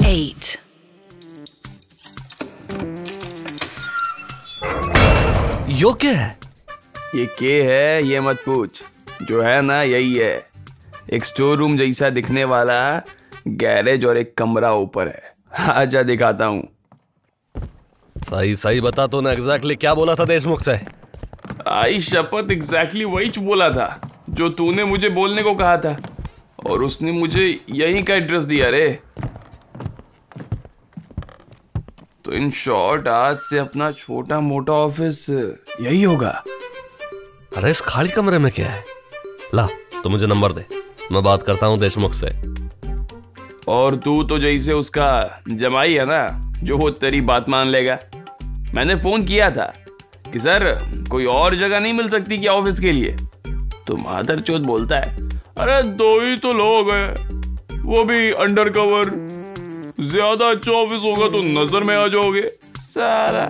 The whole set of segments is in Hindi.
8. यो क्या है? ये के है ये मत पूछ, जो है ना यही है। एक स्टोर रूम जैसा दिखने वाला गैरेज और एक कमरा ऊपर है। आजा दिखाता हूँ। सही सही बता तो ना, एग्जैक्टली क्या बोला था देशमुख से? आई शपथ एग्जैक्टली वही बोला था जो तूने मुझे बोलने को कहा था, और उसने मुझे यहीं का एड्रेस दिया रे। तो इन शॉर्ट आज से अपना छोटा मोटा ऑफिस यही होगा। अरे इस खाली कमरे में क्या है? ला तो मुझे नंबर दे, मैं बात करता हूँ देशमुख से। और तू तो जैसे उसका जमाई है ना, जो वो तेरी बात मान लेगा। मैंने फोन किया था कि सर कोई और जगह नहीं मिल सकती क्या ऑफिस के लिए? तो मादरचोद बोलता है, अरे 2 ही तो लोग हैं, वो भी अंडर कवर। ज्यादा अच्छा ऑफिस होगा तो नजर में आ जाओगे। सारा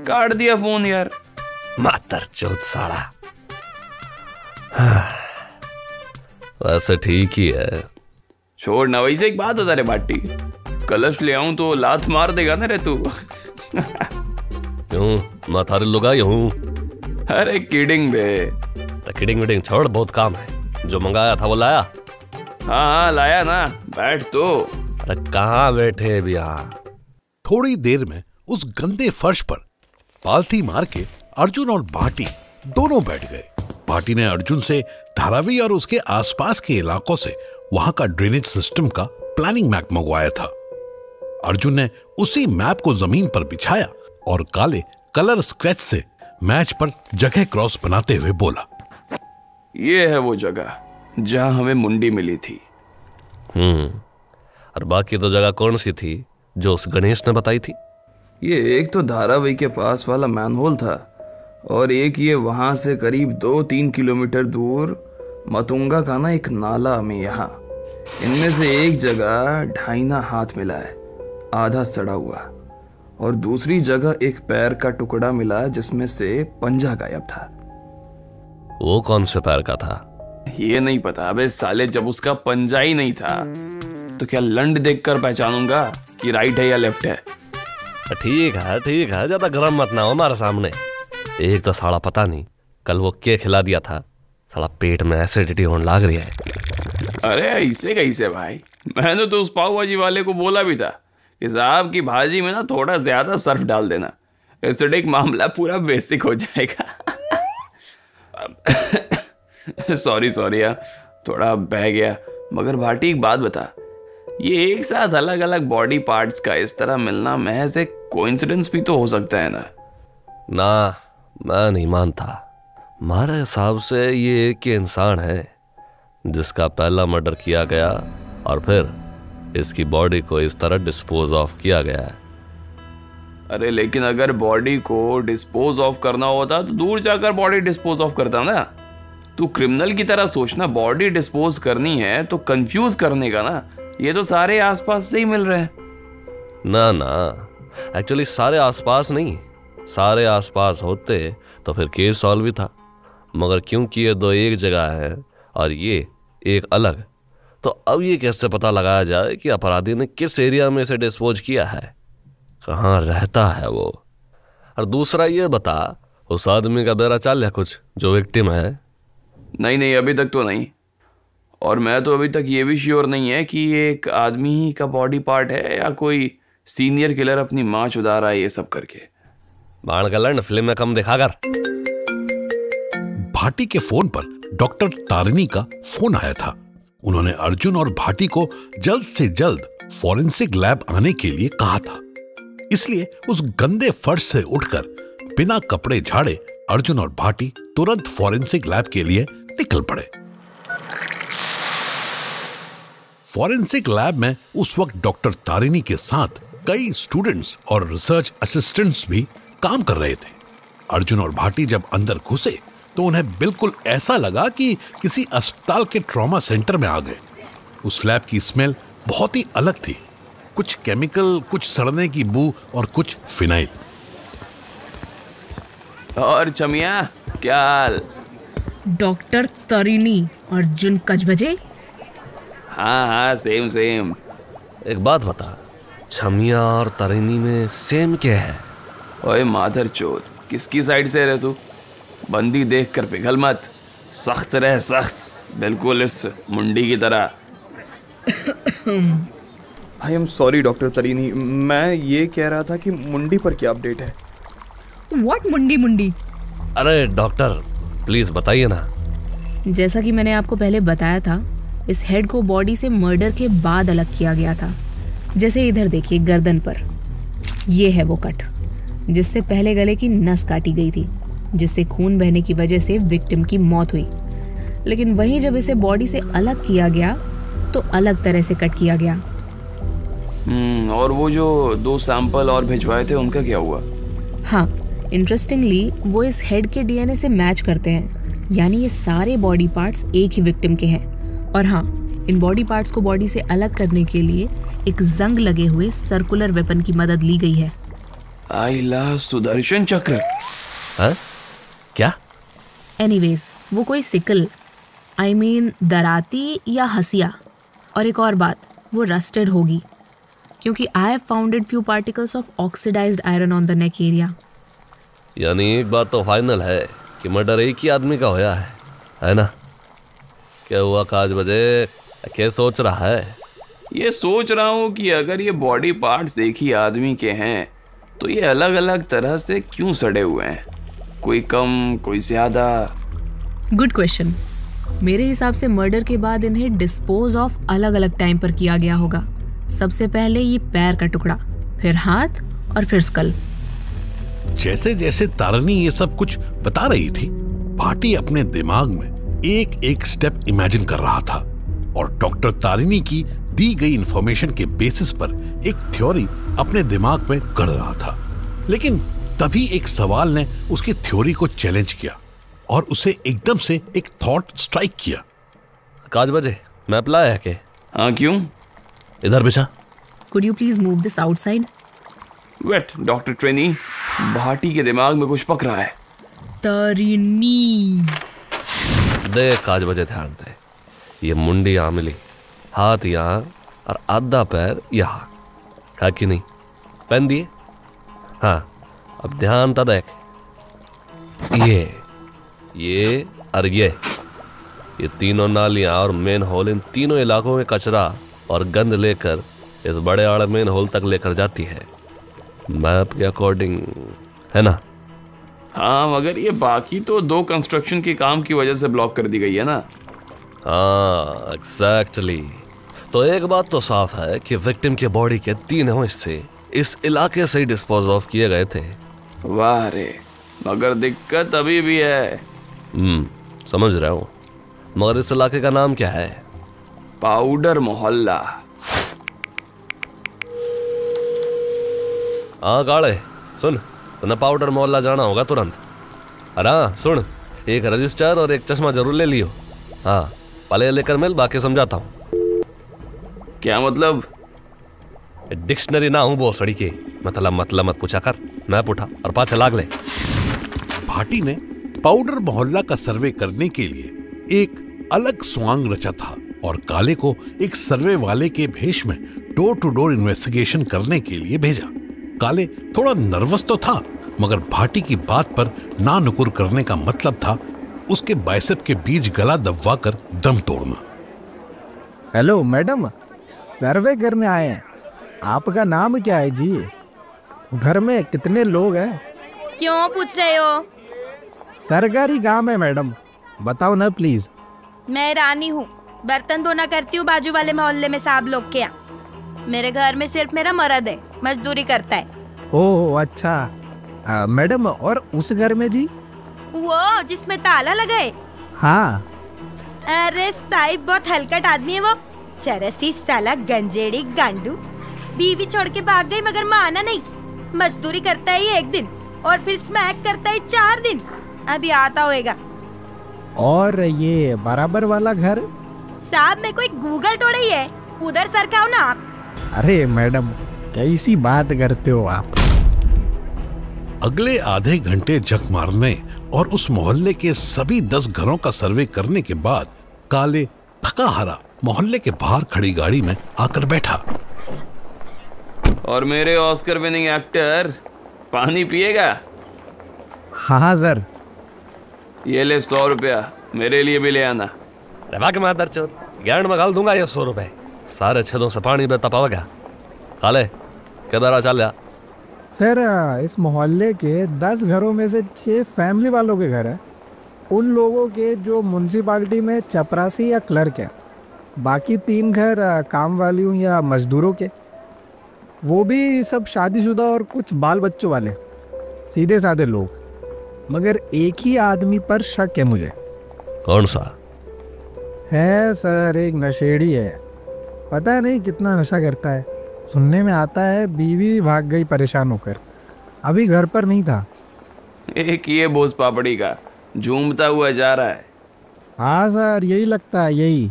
काट दिया फोन यार। मादरचोद साला। वैसे ठीक ही है। छोड़ ना, वैसे एक बात होता रे बाटी, कलश ले आऊं तो लात मार देगा ना रे तू। क्यों, मैं थारी लुगाई हूँ? अरे किडिंग बे। किडिंग विडिंग छोड़, बहुत काम है। जो मंगाया था वो लाया? हाँ लाया ना, बैठ तो। अरे कहाँ बैठे भी यहाँ? थोड़ी देर में उस गंदे फर्श पर पालथी मार के अर्जुन और भाटी दोनों बैठ गए। भाटी ने अर्जुन से धारावी और उसके आसपास के इलाकों से वहां का ड्रेनेज सिस्टम का प्लानिंग मैप मंगवाया था। अर्जुन ने उसी मैप को जमीन पर बिछाया और काले कलर स्केच से मैच पर जगह क्रॉस बनाते हुए बोला, ये है वो जगह जहां हमें मुंडी मिली थी। और बाकी तो जगह कौन सी थी जो उस गणेश ने बताई थी? ये एक तो धारावी के पास वाला मैनहोल था, और एक ये वहां से करीब 2-3 किलोमीटर दूर मतुंगा का ना एक नाला में यहाँ। इनमें से एक जगह ढाईना हाथ मिला है, आधा सड़ा हुआ, और दूसरी जगह एक पैर का टुकड़ा मिला जिसमें से पंजा गायब था। वो कौन से पैर का था? ये नहीं पता अबे साले, जब उसका पंजा ही नहीं था तो क्या लंड देखकर पहचानूंगा कि राइट है या लेफ्ट है? ठीक है, ज्यादा गरम मत ना हो हमारे सामने। एक तो साला पता नहीं कल वो क्या खिला दिया था, साला पेट में एसिडिटी होने लग रही है। अरे ऐसे कैसे भाई, मैंने तो उस पाव भाजी वाले को बोला भी था कि साहब की भाजी में ना थोड़ा ज्यादा सर्फ डाल देना, एसिडिक मामला पूरा बेसिक हो जाएगा। सॉरी यार, थोड़ा बह गया। मगर भाटी एक बात बता, ये एक साथ अलग अलग बॉडी पार्ट्स का इस तरह मिलना महज एक कोइंसिडेंस भी तो हो सकता है ना? ना, मैं नहीं मानता। हमारे हिसाब से ये एक ही इंसान है जिसका पहला मर्डर किया गया और फिर इसकी बॉडी को इस तरह डिस्पोज ऑफ किया गया है। अरे लेकिन अगर बॉडी को डिस्पोज ऑफ करना होता तो दूर जाकर बॉडी डिस्पोज ऑफ करता ना। तू क्रिमिनल की तरह सोचना, बॉडी डिस्पोज करनी है तो कंफ्यूज करने का ना, ये तो सारे आसपास से ही मिल रहे हैं। ना, एक्चुअली सारे आसपास नहीं, सारे आसपास होते तो फिर केस सॉल्व ही था। मगर क्योंकि ये दो एक जगह है और ये एक अलग, तो अब ये कैसे पता लगाया जाए कि अपराधी ने किस एरिया में इसे डिस्पोज किया है, कहाँ रहता है वो? और दूसरा ये बता, उस आदमी का बेरा चाल है कुछ जो विक्टिम है? नहीं, अभी तक तो नहीं। और मैं तो अभी तक ये भी श्योर नहीं है कि ये एक आदमी ही का बॉडी पार्ट है या कोई सीनियर किलर अपनी माँ चुदा रहा है ये सब करके। बाण का लंड फिल्म में कम दिखा कर। भाटी के फोन पर डॉक्टर तारिणी का फोन आया था। उन्होंने अर्जुन और भाटी को जल्द से जल्द फॉरेंसिक लैब आने के लिए कहा था। इसलिए उस गंदे फर्श से उठकर बिना कपड़े झाड़े अर्जुन और भाटी तुरंत फॉरेंसिक लैब के लिए निकल पड़े। फॉरेंसिक लैब में उस वक्त डॉक्टर तारिणी के साथ कई स्टूडेंट्स और रिसर्च असिस्टेंट्स भी काम कर रहे थे। अर्जुन और भाटी जब अंदर घुसे तो उन्हें बिल्कुल ऐसा लगा कि किसी अस्पताल के ट्रॉमा सेंटर में आ गए। उस लैब की स्मेल बहुत ही अलग थी, कुछ केमिकल, कुछ सड़ने की बू और कुछ फिनाइल। और चमिया क्या हाल? डॉक्टर तारिणी, अर्जुन कजबजे। हाँ सेम। एक बात बता, छमिया और तरीनी में सेम क्या है? ओए माधर चोद, किसकी साइड से रहे तू? बंदी देख कर पिघल मत, सख्त रह सख्त, बिल्कुल इस मुंडी की तरह। आई एम सॉरी डॉक्टर तरीनी, मैं ये कह रहा था कि मुंडी पर क्या अपडेट है? व्हाट मुंडी मुंडी? अरे डॉक्टर प्लीज बताइए ना। जैसा कि मैंने आपको पहले बताया था, इस हेड को बॉडी से मर्डर के बाद अलग किया गया था। जैसे इधर देखिए गर्दन पर, ये है वो कट जिससे पहले गले की नस काटी गई थी, जिससे खून बहने की वजह से विक्टिम की मौत हुई। लेकिन वहीं जब इसे बॉडी से अलग किया गया तो अलग तरह से कट किया गया। और वो जो 2 सैंपल और भिजवाए थे उनका क्या हुआ? हाँ, इंटरेस्टिंगली वो इस हेड के डीएनए से मैच करते हैं, यानी ये सारे बॉडी पार्ट्स एक ही विक्टिम के हैं। और हाँ, इन बॉडी पार्ट्स को बॉडी से अलग करने के लिए एक जंग लगे हुए सर्कुलर वेपन की मदद ली गई है। आइला सुदर्शन चक्र। हाँ? क्या? एनीवेज, वो कोई सिकल, आई मीन दराती या हसिया। और एक और बात, वो रस्टेड होगी क्योंकि I have founded few particles of oxidised iron on the neck area. यानी एक बात तो फाइनल है कि मर्डर एक ही आदमी का होया है ना? क्या हुआ काज बजे, क्या सोच रहा है? ये सोच रहा हूँ कि अगर ये बॉडी पार्ट्स एक ही आदमी के हैं तो ये अलग अलग तरह से क्यों सड़े हुए हैं? कोई कम, कोई ज्यादा। Good question. मेरे हिसाब से मर्डर के बाद इन्हें डिस्पोज ऑफ अलग अलग टाइम पर किया गया होगा। सबसे पहले ये पैर का टुकड़ा, फिर हाथ और फिर स्कल। जैसे जैसे तारिनी ये सब कुछ बता रही थी, भाटी अपने दिमाग में एक एक स्टेप इमेजिन कर रहा था और डॉक्टर तारिनी की दी गई इंफॉर्मेशन के बेसिस पर एक थ्योरी अपने दिमाग में गढ़ रहा था। लेकिन तभी एक सवाल ने उसकी थ्योरी को चैलेंज किया और उसे एकदम से एक थॉट स्ट्राइक किया। काज बजे, मैप लाया है के? हाँ, क्यों? इधर बिछा। Could you please move this outside? Wait doctor trainee, Bhati के दिमाग में कुछ पक रहा है। तारिनी देख काज बजे, ध्यान दे। ये मुंडी यहाँ मिली, हाथ यहाँ और आधा पैर यहाँ, है कि नहीं? पहन दिए? हाँ, अब ध्यान था देख। ये और ये तीनों नालियाँ और मेन होल इन तीनों इलाकों में कचरा और गंद लेकर इस बड़े आड़ मेन होल तक लेकर जाती है, मैप के अकॉर्डिंग, है ना? हाँ, मगर ये बाकी तो 2 कंस्ट्रक्शन के काम की वजह से ब्लॉक कर दी गई है ना। हाँ एग्जैक्टली। तो एक बात तो साफ है कि विक्टिम के बॉडी के 3 हिस्से इस इलाके से ही डिस्पोज ऑफ किए गए थे। वाह रे, मगर दिक्कत अभी भी है। समझ रहा हूँ, मगर इस इलाके का नाम क्या है? पाउडर मोहल्ला। हाँ गाड़े, सुन, तुम्हें पाउडर मोहल्ला जाना होगा तुरंत। अरे हाँ सुन, एक रजिस्टर और एक चश्मा जरूर ले लियो। हाँ, पहले लेकर मिल, बाकी समझाता हूँ। क्या मतलब? डिक्शनरी ना हूँ बोसड़ी के, मतलब मत पूछा कर। मैप उठा और पाछे लाग ले। भाटी ने पाउडर मोहल्ला का सर्वे करने के लिए एक अलग स्वांग रचा था और काले को एक सर्वे वाले के भेष में डोर टू डोर इन्वेस्टिगेशन करने के लिए भेजा। काले थोड़ा नर्वस तो था, मगर भाटी की बात पर ना नुकुर करने का मतलब था उसके बाइसेप के बीच गला दबवाकर दम तोड़ना। हेलो मैडम, सर्वे करने आए हैं। आपका नाम क्या है जी? घर में कितने लोग हैं? क्यों पूछ रहे हो? सरकारी काम है मैडम, बताओ ना प्लीज। मैं रानी हूँ, बर्तन धोना करती हूँ बाजू वाले मोहल्ले में साहब लोग के यहाँ। मेरे घर में सिर्फ मेरा मर्द है, मजदूरी करता है। ओह अच्छा। मैडम, और उस घर में जी? वो जिसमें ताला लगा है? हाँ। अरे साहिब, बहुत हलकट आदमी है वो। चरसी साला गंजेड़ी गांडू। बीवी छोड़ के भाग गई मगर माना नहीं। मजदूरी करता है 1 दिन और फिर स्मैक करता है 4 दिन। अभी आता होएगा। और ये बराबर वाला घर? साहब, मैं कोई गूगल थोड़ा ही है, उधर सरकाओ ना आप। अरे मैडम, कैसी बात करते हो आप? अगले आधे घंटे जक मारने और उस मोहल्ले के सभी 10 घरों का सर्वे करने के बाद काले थका हारा मोहल्ले के बाहर खड़ी गाड़ी में आकर बैठा। और मेरे ऑस्कर विनिंग एक्टर पानी पिएगा? हाँ सर। ये ले 100 रुपया, मेरे लिए भी ले आना। के मादर चोद, गैंड में गाल दूंगा ये 100 रुपए। सारे छेदों से पानी बेता पाओगे। काले किधर चल जा। सर इस मोहल्ले के 10 घरों में से 6 फैमिली वालों के घर है। उन लोगों के जो म्यूनसिपालिटी में चपरासी या क्लर्क है। बाकी 3 घर काम वालियों या मजदूरों के, वो भी सब शादीशुदा और कुछ बाल बच्चों वाले सीधे साधे लोग। मगर एक ही आदमी पर शक है मुझे। कौन सा? है सर, एक नशेड़ी है। पता नहीं कितना नशा करता है। सुनने में आता है बीवी भी भाग गई परेशान होकर, अभी घर पर नहीं था। एक ये बोझ पापड़ी का झूमता हुआ जा रहा है। हाँ सर, यही लगता है, यही।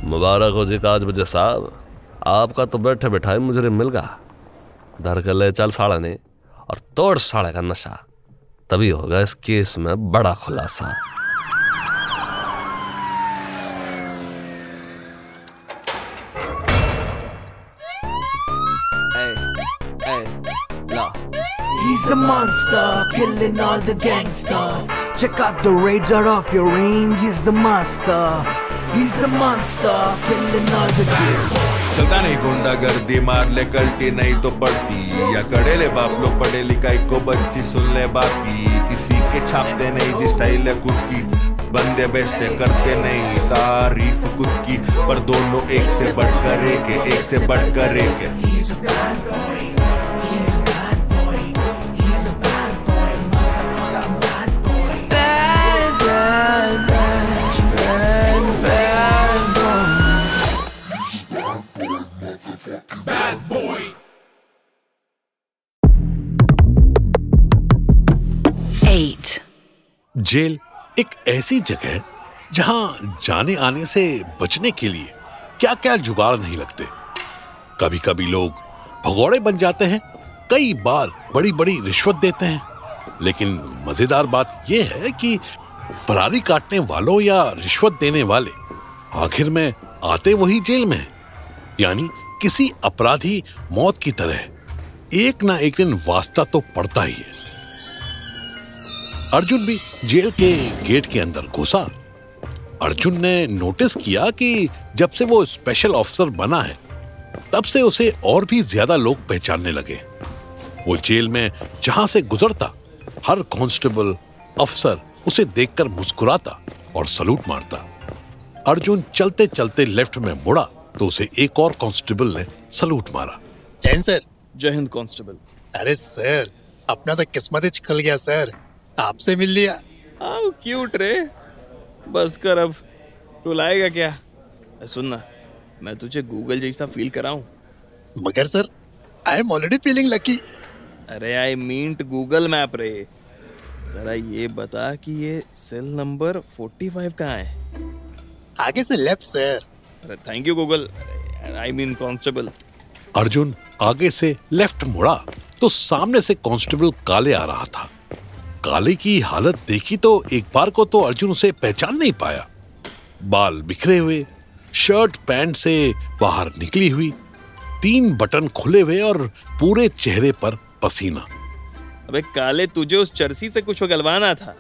मुबारक हो जी काज बजे साहब, आपका तो बैठे बैठाए मुजरिम मिल गया। धर कर ले चल साड़ा ने और तोड़ साड़े का नशा, तभी होगा इस केस में बड़ा खुलासा। He's a monster, killing all the gangsters. Check out the razor off your range, he's the master. He's the monster, killing all the gangsters. चलता नहीं गुंडागर्दी, मार ले कल्टी नहीं तो पड़ती, या कड़े ले बाप लोग पढ़े लिखाई को बच्ची सुन ले बाकी। किसी के छापते नहीं जी स्टाइल है खुद की, बंदे बेचते करते नहीं तारीफ खुद की, पर दोनों एक से बढ़कर एक से बढ़कर एक। He's a bad boy. Jail एक ऐसी जगह है जहां जाने आने से बचने के लिए क्या क्या जुगाड़ नहीं लगते। कभी कभी लोग भगौड़े बन जाते हैं, कई बार बड़ी बड़ी रिश्वत देते हैं। लेकिन मजेदार बात यह है कि फरारी काटने वालों या रिश्वत देने वाले आखिर में आते वही जेल में। यानी किसी अपराधी मौत की तरह एक ना एक दिन वास्ता तो पड़ता ही है। अर्जुन भी जेल के गेट के अंदर घुसा। अर्जुन ने नोटिस किया कि जब से वो स्पेशल ऑफिसर बना है, तब से उसे और भी ज्यादा लोग पहचानने लगे। वो जेल में जहां से गुजरता, हर कांस्टेबल अफसर उसे देखकर मुस्कुराता और सलूट मारता। अर्जुन चलते चलते लेफ्ट में मुड़ा तो उसे एक और कांस्टेबल ने सलूट मारा। जैन सर। जय हिंद कांस्टेबल। अरे सर, अपना तो किस्मत ही खुल गया सर, आपसे मिल लिया। आओ क्यूट रे, बस कर अब, रुलाएगा क्या? सुनना, मैं तुझे गूगल जैसा फील कराऊं? मगर sir, I am already feeling lucky. अरे आई मींट गूगल मैप रे। जरा ये बता कि ये सेल नंबर 45 कहाँ है? आगे से लेफ्ट सर। अरे thank you Google, I mean constable. Arjun आगे से लेफ्ट मुड़ा तो सामने से कांस्टेबल काले आ रहा था। काले की हालत देखी तो एक बार को तो अर्जुन उसे पहचान नहीं पाया। बाल बिखरे हुए, शर्ट पैंट से बाहर निकली हुई, 3 बटन खुले हुए और पूरे चेहरे पर पसीना। अबे काले, तुझे उस चर्सी से कुछ गलवाना था,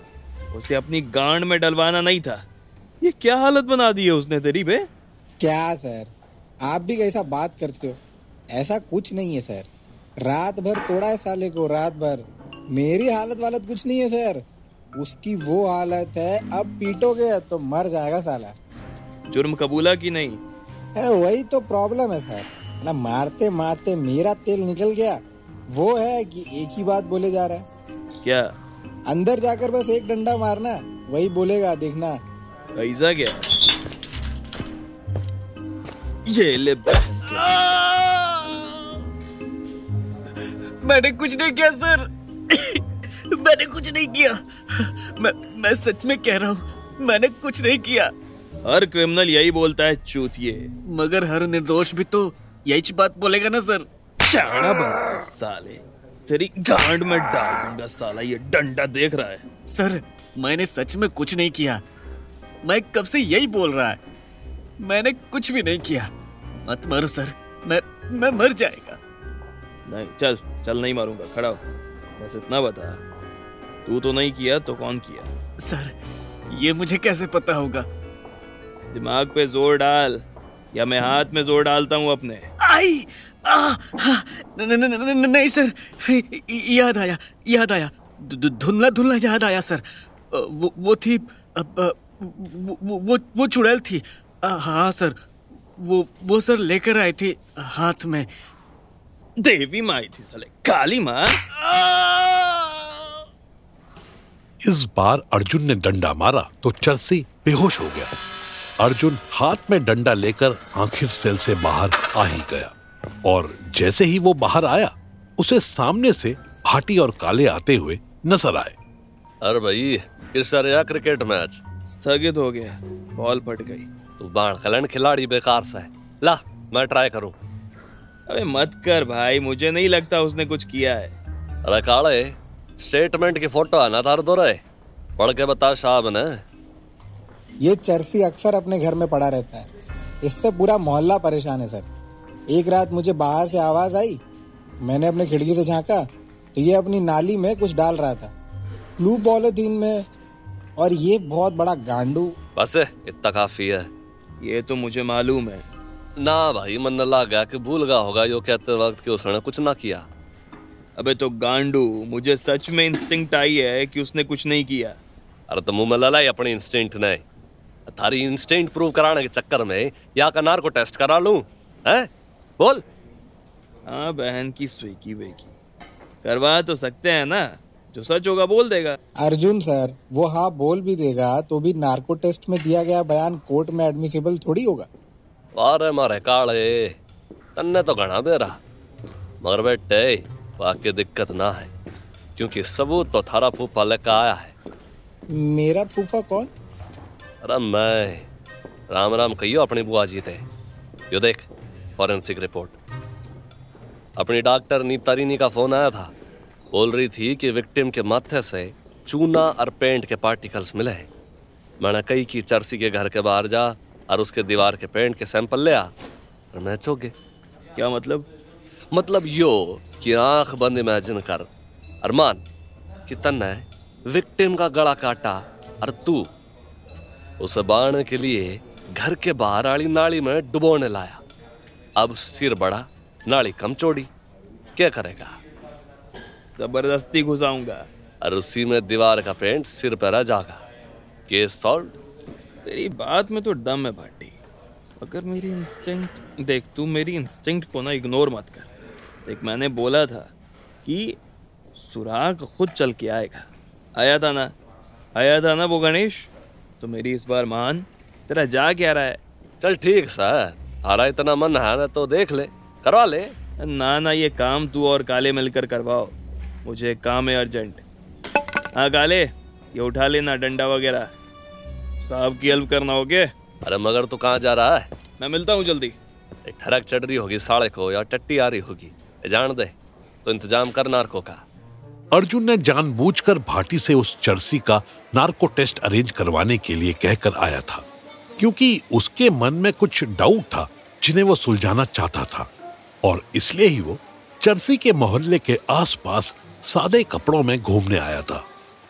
उसे अपनी गांड में डलवाना नहीं था। ये क्या हालत बना दी है उसने तेरी बे? क्या सर, आप भी कैसा बात करते हो? ऐसा कुछ नहीं है सर, रात भर तोड़ा है साले को, रात भर। मेरी हालत कुछ नहीं है सर, उसकी वो हालत है, अब पीटोगे तो मर जाएगा साला। जुर्म कबूला कि नहीं? वही तो प्रॉब्लम है सर ना, मारते मारते मेरा तेल निकल गया। वो है कि एक ही बात बोले जा रहा है। क्या? अंदर जाकर बस एक डंडा मारना, वही बोलेगा, देखना। ऐसा क्या? ये ले मैंने कुछ नहीं किया सर, मैंने कुछ नहीं किया। मैं सच में कह रहा हूँ, मैंने कुछ नहीं किया। हर क्रिमिनल यही बोलता है चूतिए, मगर हर निर्दोष भी तो यही बात बोलेगा ना सर। चाड़ा बना साले, तेरी गांड में डाल दूंगा साला, ये डंडा देख रहा है। सर मैंने सच में कुछ नहीं किया, मैं कब से यही बोल रहा है, मैंने कुछ भी नहीं किया। मत मारो सर, मैं मर जाएगा। नहीं, चल चल, नहीं मारूंगा, खड़ा हो। बस इतना बता, तू तो नहीं किया तो कौन किया? सर, ये मुझे कैसे पता होगा? दिमाग पे जोर डाल, या मैं हाथ में जोर डालता हूँ अपने। आई! नहीं सर, याद आया, धुंधला धुंधला याद आया सर। वो थी, वो चुड़ैल थी। हाँ सर, वो सर लेकर आई थी हाथ में। देवी माँ आई थी साले, काली माँ। इस बार अर्जुन ने डंडा मारा तो चरसी बेहोश हो गया। अर्जुन हाथ में डंडा लेकर आखिर सेल से बाहर आ ही गया, और जैसे ही वो बाहर आया उसे सामने से भाटी और काले आते हुए नजर आए। अरे भाई, किस तरह क्रिकेट मैच स्थगित हो गया, बॉल फट गई। तू बाण खिलाड़ी खिलाड़ी बेकार सा है। ला, मैं ट्राई करूं। अबे मत कर भाई, मुझे नहीं लगता उसने कुछ किया है। अरे काले, स्टेटमेंट की फोटो आना तार दो रहे, पढ़ के बता साहब ने। ये चरसी अक्सर अपने घर में पड़ा रहता है, इससे पूरा मोहल्ला परेशान है सर। एक रात मुझे बाहर से आवाज आई, मैंने अपने खिड़की से झांका तो ये अपनी नाली में कुछ डाल रहा था, ब्लू पॉलिथीन में, और ये बहुत बड़ा गांडू। बस इतना काफी है। ये तो मुझे मालूम है ना भाई, मन लग गया कि भूल गया होगा यो कहते वक्त कि उसने कुछ ना किया। अबे तो गांडू, मुझे सच में इंस्टिंक्ट आई है कि उसने कुछ नहीं किया। अरे तो मुंह में ललाई अपनी इंस्टिंक्ट ने। थारी इंस्टिंक्ट प्रूव कराने के चक्कर में या का नार्को टेस्ट करा लूं, हैं? बोल। हाँ बहन की स्वीकी वेकी, करवा तो सकते हैं ना, जो सच होगा बोल देगा। अर्जुन सर, वो हाँ बोल भी देगा तो भी नार्को टेस्ट में दिया गया बयान कोर्ट में एडमिसिबल थोड़ी होगा। अरे मारे काले, तन्ने तो घना बेरा, मगर बेटे वाकई दिक्कत ना है, क्योंकि सबूत तो थारा फूफा लेकर आया है। मेरा फूफा कौन? अरे मैं, राम राम कहियो अपनी बुआ जी थे। यो देख, फॉरेंसिक रिपोर्ट। अपनी डॉक्टर नीता रीनी का फोन आया था, बोल रही थी कि विक्टिम के माथे से चूना और पेंट के पार्टिकल्स मिले हैं। मैंने कही कि चरसी के घर के बाहर जा और उसके दीवार के पेंट के सैंपल ले आ, और मैच हो गए। क्या मतलब? मतलब यो कि आंख बंद इमेजिन कर, अरमान कि तन्ने विक्टिम का गला काटा और तू उसे बाढ़ने के लिए घर के बाहर वाली नाली में डुबोने लाया। अब सिर बड़ा, नाली कम चौड़ी, क्या करेगा? जबरदस्ती घुसाऊंगा, और उसी में दीवार का पेंट सिर पर आ जाएगा। Case solve. तेरी बात में तो दम है भाटी, अगर मेरी इंस्टिंक्ट देख, तू मेरी इंस्टिंक्ट को ना इग्नोर मत कर। देख, मैंने बोला था कि सुराग खुद चल के आएगा। आया था ना वो गणेश? तो मेरी इस बार मान, तेरा जा क्या रहा है? चल ठीक सर, तारा इतना मन है ना तो देख ले, करवा ले। ना, ये काम तू और काले मिलकर करवाओ, मुझे काम है अर्जेंट। हाँ काले, ये उठा लेना डंडा वगैरह, साहब की हेल्प करना। ओके? अरे मगर तू कहाँ जा रहा है? मैं मिलता हूँ जल्दी। एक ठरक चढ़ रही होगी साले को, या टट्टी आ रही होगी, जान दे, तो इंतजाम कर नार्को का। अर्जुन ने जानबूझकर भाटी से उस चरसी का नार्को टेस्ट अरेंज करवाने के लिए कहकर आया था, क्योंकि उसके मन में कुछ डाउट था जिन्हें वो सुलझाना चाहता था, और इसलिए ही वो चरसी के मोहल्ले के आसपास सादे कपड़ों में घूमने आया था।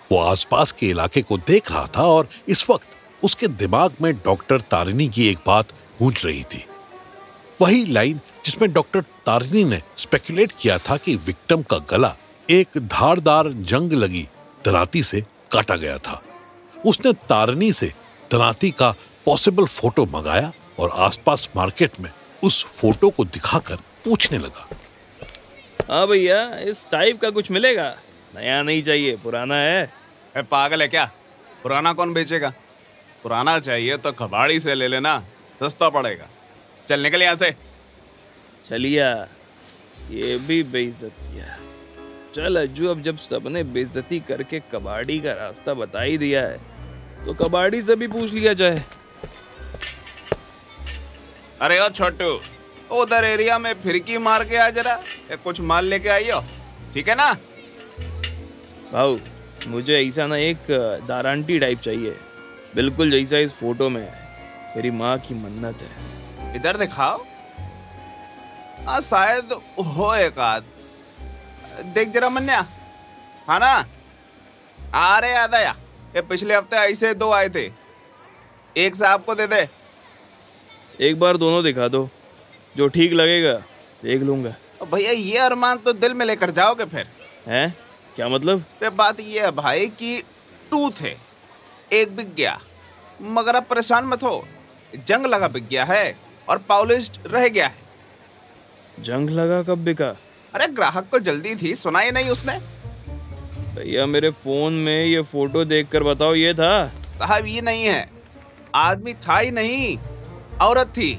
वो आसपास के इलाके को देख रहा था, और इस वक्त उसके दिमाग में डॉक्टर तारिणी की एक बात गूंज रही थी, वही लाइन जिसमें डॉक्टर तारिणी ने स्पेकुलेट किया था कि विक्टिम का गला एक धारदार जंग लगी दराती से काटा गया था। उसने तारिणी से दराती का पॉसिबल फोटो मंगाया और आसपास मार्केट में उस फोटो को दिखाकर पूछने लगा। हाँ भैया, इस टाइप का कुछ मिलेगा? नया नहीं चाहिए, पुराना है। पागल है क्या? पुराना कौन बेचेगा? पुराना चाहिए तो कबाड़ी से ले लेना, सस्ता पड़ेगा। चल निकल यहाँ से। चलिया, ये भी बेइज्जत किया। चल अज्जू, अब जब सबने बेइज्जती करके कबाड़ी का रास्ता बता ही दिया है तो कबाड़ी से भी पूछ लिया जाए। अरे ओ छोटू, उधर एरिया में फिरकी मार के आ जरा, कुछ माल लेके आइयो, ठीक है ना? भाऊ, मुझे ऐसा ना एक दारांटी टाइप चाहिए, बिल्कुल जैसा इस फोटो में है। मेरी माँ की मन्नत है। इधर दिखाओ। हाँ शायद हो एक आध, देख जरा मन्या, हाँ ना? अरे याद आया, ये पिछले हफ्ते ऐसे 2 आए थे, एक साहब को दे दे। एक बार दोनों दिखा दो, जो ठीक लगेगा देख लूंगा। भैया ये अरमान तो दिल में लेकर जाओगे फिर? हैं? क्या मतलब? बात ये है भाई कि 2 थे, एक बिक गया, मगर अब परेशान मत हो, जंग लगा बिक गया है और पॉलिश्ड रह गया है। जंग लगा कब बिका? अरे ग्राहक को जल्दी थी, सुना ही नहीं उसने। भैया मेरे फोन में ये फोटो देखकर बताओ, ये था? साहब ये नहीं है, आदमी था ही नहीं, औरत थी।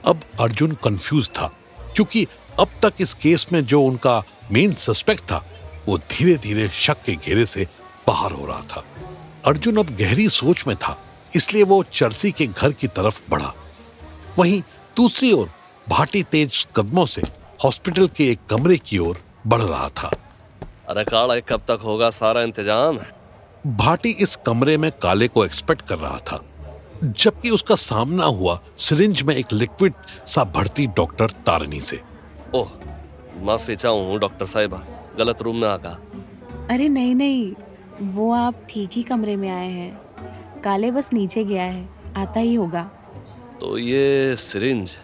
अब अर्जुन कंफ्यूज था, क्योंकि अब तक इस केस में जो उनका मेन सस्पेक्ट था वो धीरे धीरे शक के घेरे से बाहर हो रहा था। अर्जुन अब गहरी सोच में था, इसलिए वो चर्सी के घर की तरफ बढ़ा। वहीं दूसरी ओर भाटी तेज कदमों से हॉस्पिटल के एक कमरे की ओर बढ़ रहा था। अरे काला, कब तक होगा सारा इंतजाम? भाटी इस कमरे में काले को एक्सपेक्ट कर रहा था, जबकि उसका सामना हुआ सिरिंज में एक लिक्विड सा भरती डॉक्टर तारिणी से। ओह, माफी चाहूँ डॉक्टर साहिबा, गलत रूम में आगा। अरे नहीं नहीं, वो आप ठीक ही कमरे में आए हैं, काले बस नीचे गया है, आता ही होगा। तो ये सिरिंज,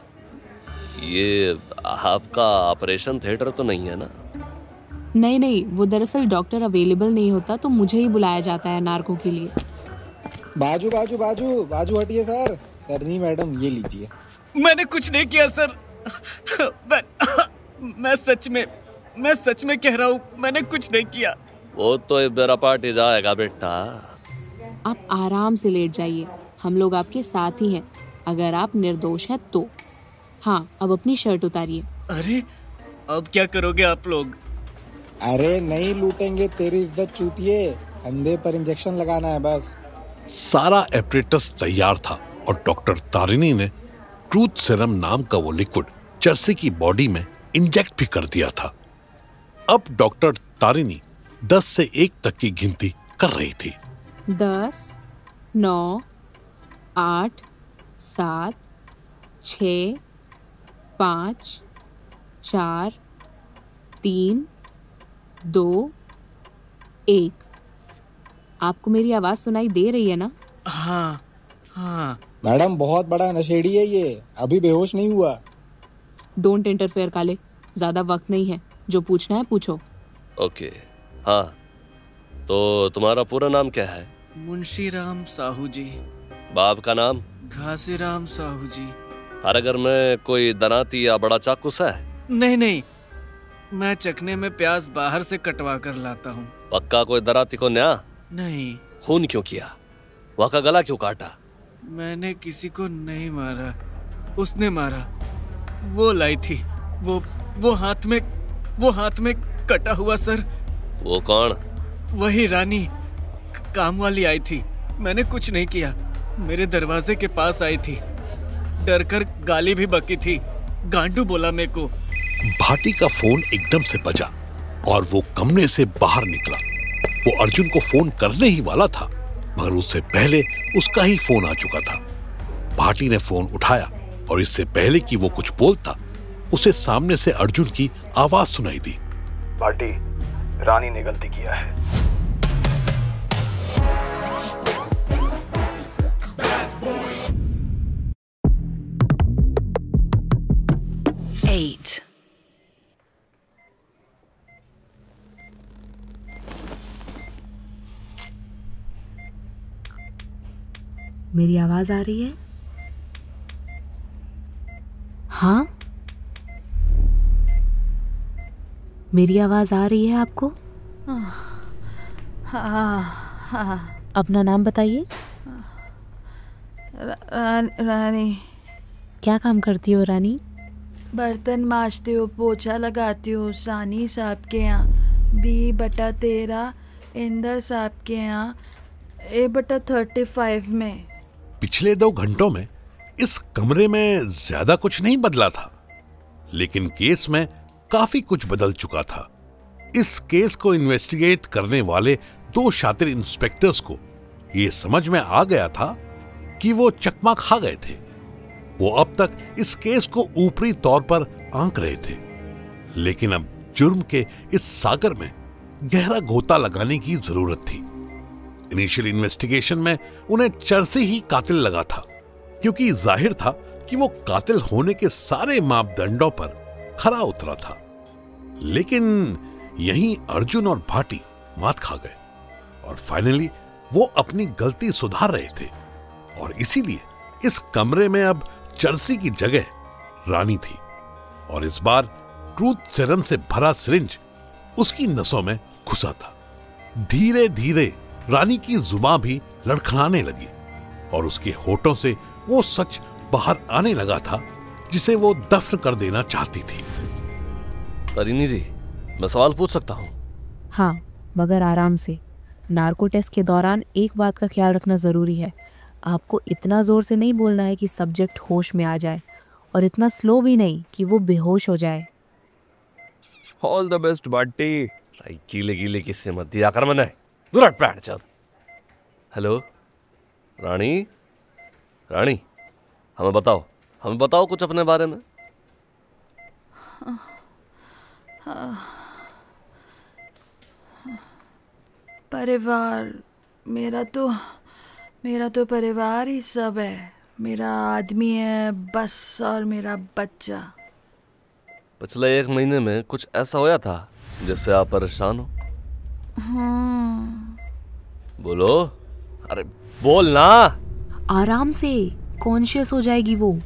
ये आपका ऑपरेशन थिएटर तो नहीं है ना? नहीं नहीं, वो दरअसल डॉक्टर अवेलेबल नहीं होता तो मुझे ही बुलाया जाता है नार्को के लिए। बाजू बाजू बाजू बाजू हटिए सर। तरनी मैडम ये लीजिए। मैंने कुछ नहीं किया सर। मैं सच में कह रहा हूँ, मैंने कुछ नहीं किया। वो तो मेरा पार्टी जाएगा बेटा। आप आराम से लेट जाइए, हम लोग आपके साथ ही हैं, अगर आप निर्दोष हैं तो। हाँ, अब अपनी शर्ट उतारिए। अरे अब क्या करोगे आप लोग? अरे नहीं लूटेंगे तेरी इज्जत चूतिए, कंधे पर इंजेक्शन लगाना है बस। सारा एपरेटस तैयार था और डॉक्टर तारिणी ने ट्रूथ सीरम नाम का वो लिक्विड चर्सी की बॉडी में इंजेक्ट भी कर दिया था। अब डॉक्टर तारिणी 10 से 1 तक की गिनती कर रही थी। 10, 9, 8, 7, 6, 5, 4, 3, 2, 1। आपको मेरी आवाज सुनाई दे रही है ना? हाँ हाँ। मैडम बहुत बड़ा नशेड़ी है ये, अभी बेहोश नहीं हुआ। डोंट इंटरफेयर काले, ज्यादा वक्त नहीं है, जो पूछना है पूछो। ओके, हाँ, तो तुम्हारा पूरा नाम क्या है? मुंशी राम साहू जी। बाप का नाम? घासीराम साहू जी। थारे घर में कोई दनाती या बड़ा चाकूस है? नहीं, मैं चखने में प्याज बाहर से कटवा कर लाता हूँ। पक्का कोई दराती को न्या? नहीं। खून क्यों किया? वहाँ का गला क्यों काटा? मैंने किसी को नहीं मारा, उसने मारा। वो लाई थी, वो हाथ में कटा हुआ सर। वो कौन? वही रानी, काम वाली आई थी। मैंने कुछ नहीं किया, मेरे दरवाजे के पास आई थी, डर कर गाली भी बकी थी, गांडू बोला मेरे को। भाटी का फोन एकदम से बजा और वो कमरे से बाहर निकला। वो अर्जुन को फोन करने ही वाला था, मगर उससे पहले उसका ही फोन आ चुका था। भाटी ने फोन उठाया और इससे पहले कि वो कुछ बोलता, उसे सामने से अर्जुन की आवाज सुनाई दी। भाटी, रानी ने गलती किया है। मेरी आवाज आ रही है? हाँ, मेरी आवाज आ रही है आपको? हाँ। अपना नाम बताइए। रानी। क्या काम करती हो रानी? बर्तन मांजती हूँ, पोछा लगाती हूँ सानी साहब के यहाँ, B/13 इंदर साहब के यहाँ, A/35 में। पिछले 2 घंटों में इस कमरे में ज्यादा कुछ नहीं बदला था, लेकिन केस में काफी कुछ बदल चुका था। इस केस को इन्वेस्टिगेट करने वाले 2 शातिर इंस्पेक्टर्स को ये समझ में आ गया था कि वो चकमा खा गए थे। वो अब तक इस केस को ऊपरी तौर पर आंक रहे थे, लेकिन अब जुर्म के इस सागर में गहरा गोता लगाने की जरूरत थी। इनिशियल इन्वेस्टिगेशन में उन्हें चर्सी ही कातिल लगा था, क्योंकि जाहिर था कि वो कातिल होने के सारे मापदंडों पर खरा उतरा था। लेकिन यहीं अर्जुन और भाटी मात खा गए और फाइनली वो अपनी गलती सुधार रहे थे, और इसीलिए इस कमरे में अब चर्सी की जगह रानी थी, और इस बार ट्रूथ सीरम से भरा सिरिंज उसकी नसों में घुसा था। धीरे धीरे रानी की जुबान भी लड़खड़ाने लगी और उसके होठों से वो सच बाहर आने लगा था जिसे वो दफन कर देना चाहती थी। परिणी जी, मैं सवाल पूछ सकता हूँ? हाँ, मगर आराम से। नार्को टेस्ट के दौरान एक बात का ख्याल रखना ज़रूरी है। आपको इतना ज़ोर से नहीं बोलना है कि सब्जेक्ट होश में आ जाए, और इतना स्लो भी नहीं कि वो बेहोश हो जाए। ऑल द बेस्ट बाटी। गीले गीले किससे मत दिया कर मैंने। दूर बैठ चल। हेलो रानी, रानी हमें बताओ कुछ अपने बारे में। परिवार, मेरा तो परिवार ही सब है। मेरा आदमी है बस, और मेरा बच्चा। पिछले 1 महीने में कुछ ऐसा होया था जिससे आप परेशान हो? बोलो, अरे बोल ना। आराम से, कॉन्शियस हो जाएगी वो।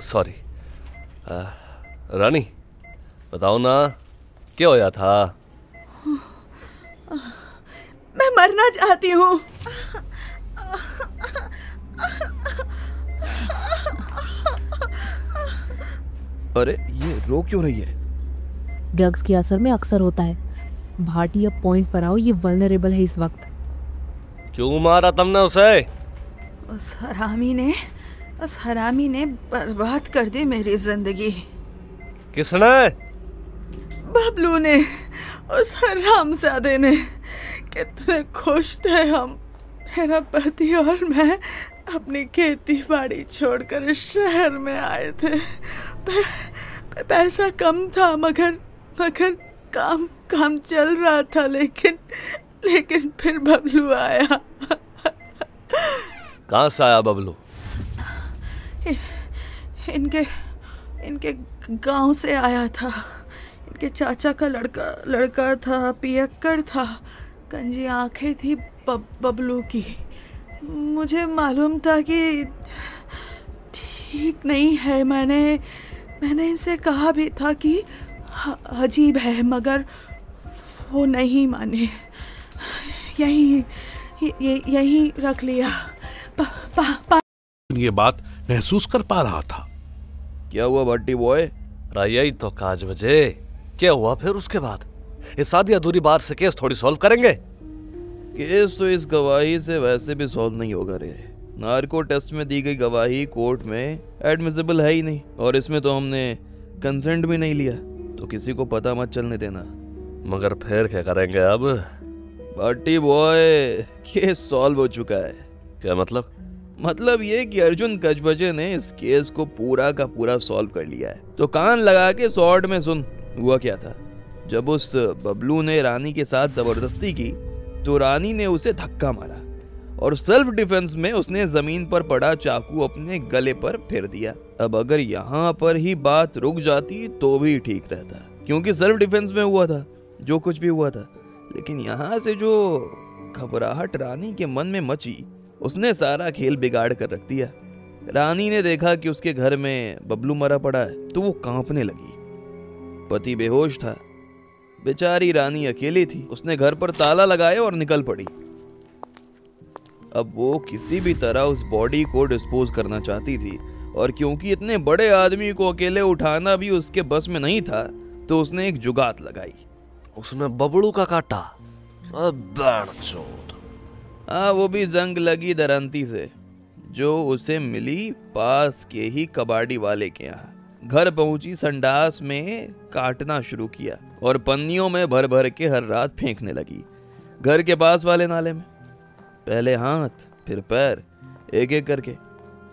सॉरी रानी, बताओ ना क्या होया था? मैं मरना चाहती हूँ। अरे ये रो क्यों रही है? ड्रग्स के असर में अक्सर होता है। भाटी, अब पॉइंट पर आओ, ये वल्नरेबल है इस वक्त। क्यों मारा तुमने उसे? उस हरामी ने बर्बाद कर दी मेरी जिंदगी। किसने? बबलू ने, उस हरामजादे ने। कितने खुश थे हम, मेरा पति और मैं, अपनी खेती बाड़ी छोड़कर शहर में आए थे। पैसा कम था, मगर काम चल रहा था। लेकिन फिर बबलू आया। कहाँ से आया बबलू? इनके गांव से आया था। इनके चाचा का लड़का था, पियक्कड़ था, कंजी आंखें थी बबलू की। मुझे मालूम था कि ठीक नहीं है। मैंने इनसे कहा भी था कि अजीब है, मगर वो नहीं माने। यही रख लिया। ये बात महसूस कर पा रहा था। क्या हुआ भट्टी बॉय? यही तो काज बजे। क्या हुआ फिर उसके बाद? इस आधी अधूरी बात से केस थोड़ी सॉल्व करेंगे? केस तो इस गवाही से वैसे भी सॉल्व नहीं होगा रे। नार्को टेस्ट में दी गई गवाही कोर्ट में एडमिसिबल है ही नहीं, और इसमें तो हमने कंसेंट भी नहीं लिया, तो किसी को पता मत चलने देना। मगर फिर क्या करेंगे अब? भट्टी बॉय, केस सॉल्व हो चुका है। क्या मतलब? मतलब ये कि अर्जुन कचबजे ने इस केस को पूरा का पूरा सॉल्व कर लिया है। तो कान लगा के शॉर्ट में सुन, हुआ क्या था। जब उस बबलू ने रानी के साथ जबरदस्ती की तो रानी ने उसे धक्का मारा, और सेल्फ डिफेंस में उसने जमीन पर पड़ा चाकू अपने गले पर फेर दिया। अब अगर यहाँ पर ही बात रुक जाती तो भी ठीक रहता, क्योंकि सेल्फ डिफेंस में हुआ था जो कुछ भी हुआ था। लेकिन यहाँ से जो घबराहट रानी के मन में मची, उसने सारा खेल बिगाड़ कर रख दिया। रानी ने देखा कि उसके घर में बबलू मरा पड़ा है तो वो कांपने लगी। पति बेहोश था, बेचारी रानी अकेली थी। उसने घर पर ताला लगाया और निकल पड़ी। अब वो किसी भी तरह उस बॉडी को डिस्पोज करना चाहती थी, और क्योंकि इतने बड़े आदमी को अकेले उठाना भी उसके बस में नहीं था, तो उसने एक जुगात लगाई। उसने बबलू का काटा? हाँ, वो भी जंग लगी दरंती से, जो उसे मिली पास के ही कबाड़ी वाले के यहाँ। घर पहुंची, संडास में काटना शुरू किया और पन्नियों में भर भर के हर रात फेंकने लगी घर के पास वाले नाले में। पहले हाथ, फिर पैर, एक एक करके।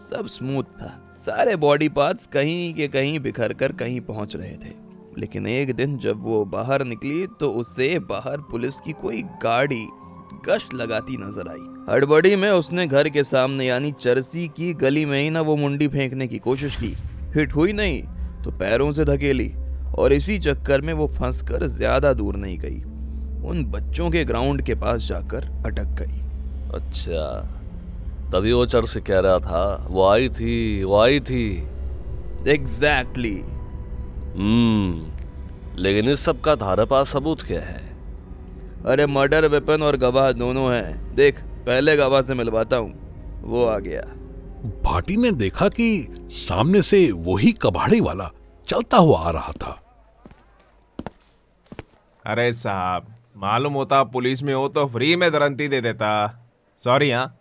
सब स्मूथ था। सारे बॉडी पार्ट्स कहीं के कहीं बिखर कर कहीं पहुंच रहे थे। लेकिन एक दिन जब वो बाहर निकली तो उसे बाहर पुलिस की कोई गाड़ी गश्त लगाती नजर आई। हड़बड़ी में उसने घर के सामने यानी चरसी की गली में ही ना वो मुंडी फेंकने की कोशिश की। हिट हुई नहीं तो पैरों से धकेली और इसी चक्कर में वो फंसकर ज्यादा दूर नहीं गई, उन बच्चों के ग्राउंड के पास जाकर अटक गई। अच्छा, तभी वो चरसी कह रहा था वो आई थी। एग्जैक्टली। लेकिन इस सब का धारा पास सबूत क्या है? अरे मर्डर वेपन और गवाह दोनों हैं। देख, पहले गवाह से मिलवाता हूँ, वो आ गया। भाटी ने देखा कि सामने से वही कबाड़ी वाला चलता हुआ आ रहा था। अरे साहब, मालूम होता पुलिस में हो तो फ्री में गारंटी दे देता। सॉरी। हाँ,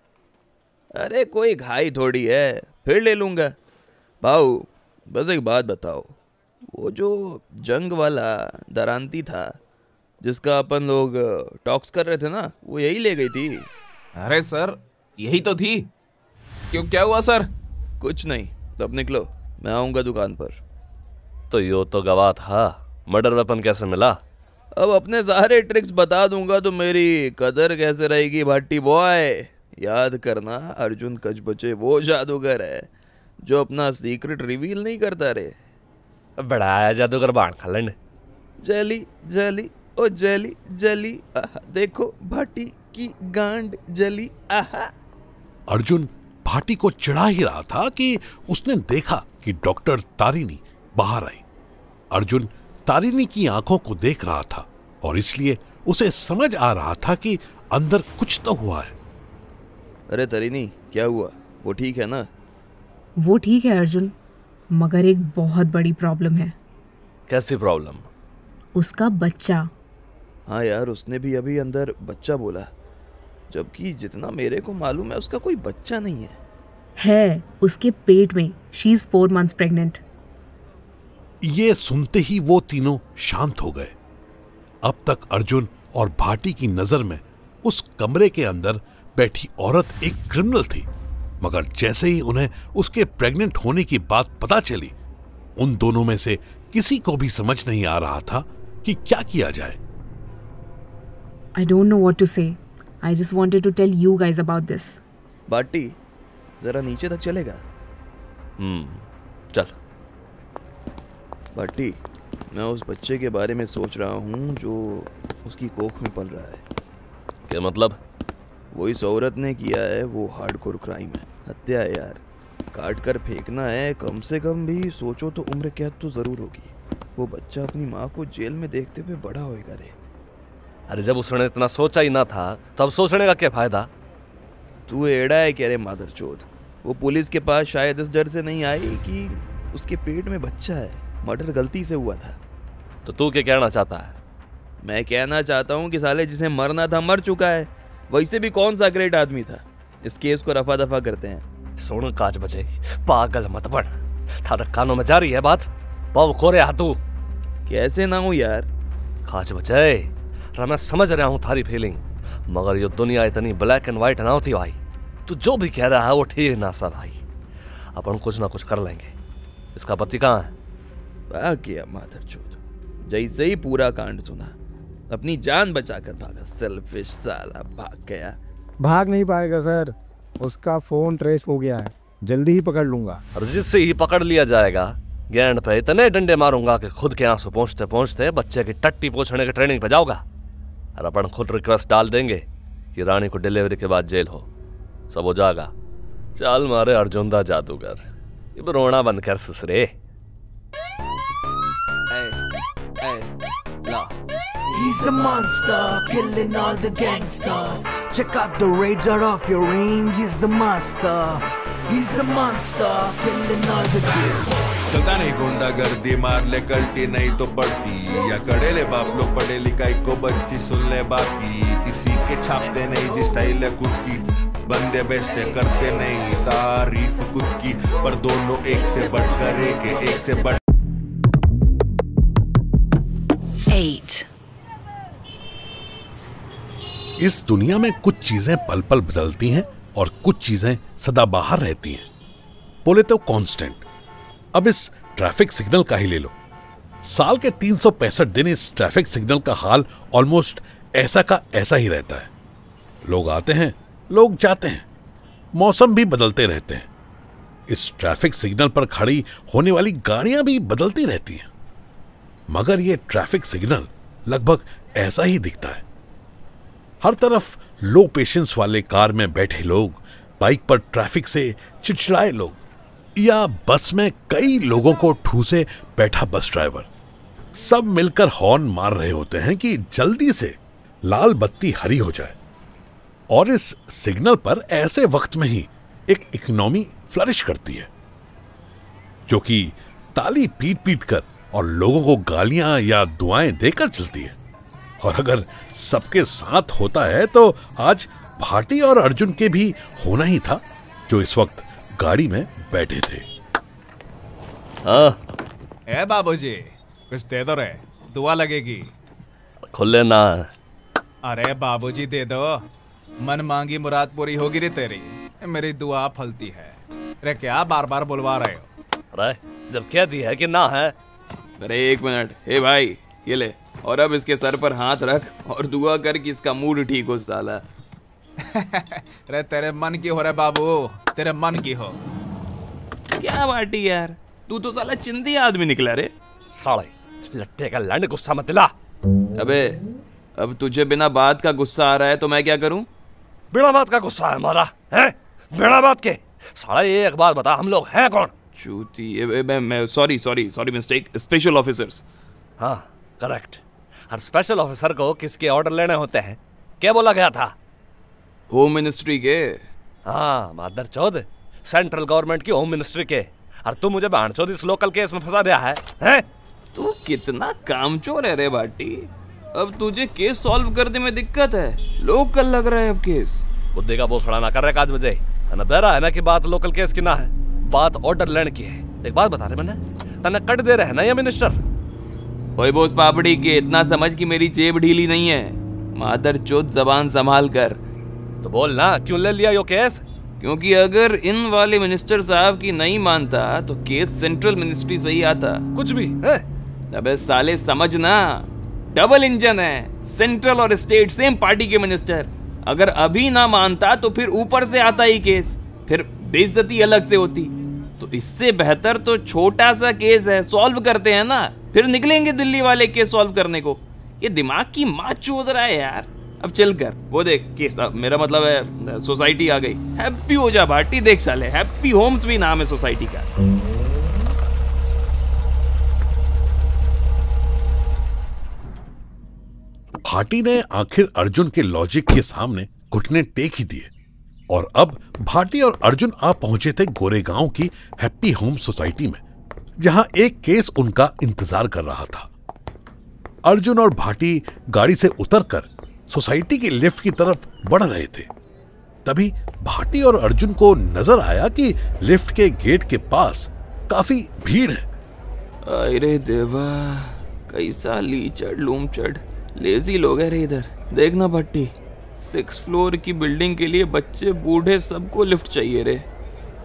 अरे कोई घाई थोड़ी है, फिर ले लूंगा। भाऊ बस एक बात बताओ, वो जो जंग वाला दरांती था जिसका अपन लोग टॉक्स कर रहे थे ना, वो यही ले गई थी? अरे सर, यही तो थी। क्यों, क्या हुआ सर? कुछ नहीं, तब निकलो, मैं आऊंगा दुकान पर। तो यो तो गवाह था, मर्डर वेपन कैसे मिला? अब अपने सारे ट्रिक्स बता दूंगा तो मेरी कदर कैसे रहेगी भाटी बॉय। याद करना, अर्जुन कचबचे वो जादूगर है जो अपना सीक्रेट रिवील नहीं करता रे। बड़ा जादूगर बाण खलन। जली जली ओ जली जली, आहा, देखो भाटी की गांड जली, आहा। अर्जुन भाटी को चिढ़ा ही रहा था कि उसने देखा कि डॉक्टर तारिणी बाहर आई। अर्जुन तारिणी की आंखों को देख रहा था और इसलिए उसे समझ आ रहा था कि अंदर कुछ तो हुआ है। अरे तारिणी, क्या हुआ? वो ठीक है ना? वो ठीक है अर्जुन, मगर एक बहुत बड़ी प्रॉब्लम है। कैसी प्रॉब्लम? उसका बच्चा। हाँ यार, उसने भी अभी अंदर बच्चा बोला, जबकि जितना मेरे को मालूम है उसका कोई बच्चा नहीं है उसके पेट में। She is 4 months pregnant. ये सुनते ही वो तीनों शांत हो गए। अब तक अर्जुन और भाटी की नजर में उस कमरे के अंदर बैठी औरत एक क्रिमिनल थी, मगर जैसे ही उन्हें उसके प्रेग्नेंट होने की बात पता चली, उन दोनों में से किसी को भी समझ नहीं आ रहा था कि क्या किया जाए। I don't know what to say. I just wanted to tell you guys about this. बाटी, जरा नीचे तक चलेगा? चल। बाटी, मैं उस बच्चे के बारे में सोच रहा हूँ जो उसकी कोख में पल रहा है। क्या मतलब? वो इस औरत ने किया है, वो हार्डकोर क्राइम है, हत्या है यार। काट कर फेंकना है, कम से कम भी सोचो तो उम्र कैद तो जरूर होगी। वो बच्चा अपनी माँ को जेल में देखते हुए बड़ा होएगा रे। अरे जब उसने इतना सोचा ही ना था तो अब सोचने का क्या फायदा? तू एड़ा है क्या रे मादरचोद? वो पुलिस के पास शायद इस डर से नहीं आई कि उसके पेट में बच्चा है, मर्डर गलती से हुआ था। तो तू क्या कहना चाहता है? मैं कहना चाहता हूँ कि साले जिसे मरना था मर चुका है, वैसे भी कौन सा ग्रेट आदमी था। इस केस को रफा दफा करते हैं। सुन काज बचे, पागल मत बन। थारे कानों में जा रही है बात? पाव खोरे हाथू। कैसे ना हूँ यार? काज बचे, मैं समझ रहा हूँ थारी फीलिंग, मगर ये दुनिया इतनी ब्लैक एंड व्हाइट ना होती भाई। तू जो भी कह रहा है वो ठीक ना सा भाई। अपन कुछ ना कुछ कर लेंगे। इसका पति कहाँ है? भाग गया मादरचोद। जैसे ही पूरा कांड सुना अपनी जान बचाकर भागा। सेल्फिश साला, भाग गया। भाग नहीं पाएगा सर, उसका फोन ट्रेस हो गया है, जल्दी ही पकड़ लूंगा। और जिससे ही पकड़ लिया जाएगा, गेंद पे इतने डंडे मारूंगा कि खुद के आंसू पहुंचते पहुंचते बच्चे की टट्टी पोंछने की ट्रेनिंग पे जाओगा। और अपन खुद रिक्वेस्ट डाल देंगे कि रानी को डिलीवरी के बाद जेल हो, सब हो जाएगा। चाल मारे अर्जुन दा जादूगर, ये रोना बंद कर ससुरे। He's a monster, killing all the gangsters. Check out the raids are off your range. He's the master. He's the monster, killing all the gangsters. चलता नहीं गुंडागर्दी, मार ले कल्टी नहीं तो पड़ती, या कड़े ले बाप लोग पढ़े लिखाई को बच्ची सुन ले बाकी। किसी के छापते नहीं जी स्टाइल है खुद की, बंदे बेचते करते नहीं तारीफ खुद की, पर दोनों एक से बढ़कर एक से बढ़। 8 इस दुनिया में कुछ चीजें पल पल बदलती हैं और कुछ चीजें सदाबहार रहती हैं। बोले तो कांस्टेंट। अब इस ट्रैफिक सिग्नल का ही ले लो। साल के 365 दिन इस ट्रैफिक सिग्नल का हाल ऑलमोस्ट ऐसा का ऐसा ही रहता है। लोग आते हैं, लोग जाते हैं, मौसम भी बदलते रहते हैं। इस ट्रैफिक सिग्नल पर खड़ी होने वाली गाड़ियां भी बदलती रहती हैं। मगर यह ट्रैफिक सिग्नल लगभग ऐसा ही दिखता है। हर तरफ लो पेशेंस वाले कार में बैठे लोग, बाइक पर ट्रैफिक से चिड़चिड़ाए लोग, या बस में कई लोगों को ठूसे बैठा बस ड्राइवर, सब मिलकर हॉर्न मार रहे होते हैं कि जल्दी से लाल बत्ती हरी हो जाए। और इस सिग्नल पर ऐसे वक्त में ही एक इकोनॉमी फ्लरिश करती है, जो कि ताली पीट पीट कर और लोगों को गालियां या दुआएं देकर चलती है। और अगर सबके साथ होता है तो आज भाटी और अर्जुन के भी होना ही था, जो इस वक्त गाड़ी में बैठे थे। ए बाबूजी, कुछ दे दो रे, दुआ लगेगी। खुले ना। अरे बाबूजी दे दो, मन मांगी मुराद पूरी होगी रे तेरी, मेरी दुआ फलती है रे। क्या बार बार बुलवा रहे हो? अरे जब कह दी है कि ना है। अरे एक मिनट, हे भाई ये ले, और अब इसके सर पर हाथ रख और दुआ कर कि इसका मूड ठीक हो साला। रे तेरे मन की हो रे बाबू, तेरे मन की हो। क्या बाटी यार, तू तो साला चिंदी आदमी निकला रे। साले लट्टे का लंड, गुस्सा मत दिला। अबे अब तुझे बिना बात का गुस्सा आ रहा है तो मैं क्या करूं? बिना बात का गुस्सा है हमारा, है? बिना बात के। साला ये एक बात बता, हम लोग हैं कौन? चूती। मैं सॉरी मिस्टेक, स्पेशल ऑफिसर्स। हाँ करेक्ट। हर स्पेशल ऑफिसर को किसके ऑर्डर लेने होते हैं? क्या बोला गया था? होम मिनिस्ट्री के। हाँ मादर चौध, सेंट्रल गवर्नमेंट की होम मिनिस्ट्री के। और तू मुझे बाणचोद इस लोकल केस में फंसा दिया है, हैं? तू कितना कामचोर है रे बाटी। अब तुझे केस सॉल्व करने में दिक्कत है, लोकल लग रहा है अब केस। बुद्धि का बोसड़ा ना कर रहे काज बजे ना, बह रहा है ना कि बात लोकल केस की ना है, बात ऑर्डर लेने की है। एक बात बता रहे मैंने तने कट दे रहे हैं ना ये मिनिस्टर। ओए बोस पापड़ी के, इतना समझ कि मेरी जेब ढीली नहीं है। मादर चोद जबान संभाल कर। तो बोल ना, क्यों ले लिया यो केस? क्योंकि अगर इन वाले मिनिस्टर साहब की नहीं मानता तो केस सेंट्रल मिनिस्ट्री से ही आता। कुछ भी है? अबे साले समझ ना, डबल इंजन है, सेंट्रल और स्टेट सेम पार्टी के मिनिस्टर। अगर अभी ना मानता तो फिर ऊपर से आता ही केस, फिर बेइज्जती अलग से होती। तो इससे बेहतर तो छोटा सा केस है, सॉल्व करते हैं ना, फिर निकलेंगे दिल्ली वाले केस सॉल्व करने को। ये दिमाग की माँ चोद रहा है यार। अब चल कर वो देख केस, मेरा मतलब है सोसाइटी आ गई। हैप्पी हो जा भाटी, देख साले हैप्पी होम्स भी नाम है सोसाइटी का। भाटी ने आखिर अर्जुन के लॉजिक के सामने घुटने टेक ही दिए और अब भाटी और अर्जुन आ पहुंचे थे गोरेगांव की हैप्पी होम सोसाइटी में, जहां एक केस उनका इंतजार कर रहा था। अर्जुन और भाटी गाड़ी से उतरकर सोसाइटी की लिफ्ट की तरफ बढ़ रहे थे। तभी भाटी और अर्जुन को नजर आया कि लिफ्ट के गेट के पास काफी भीड़ है। अरे देवा, कैसा लीचड़ लूमचड़ लेजी लोग है रे इधर। देखना भट्टी, 6 फ्लोर की बिल्डिंग के लिए बच्चे बूढ़े सबको लिफ्ट चाहिए रे।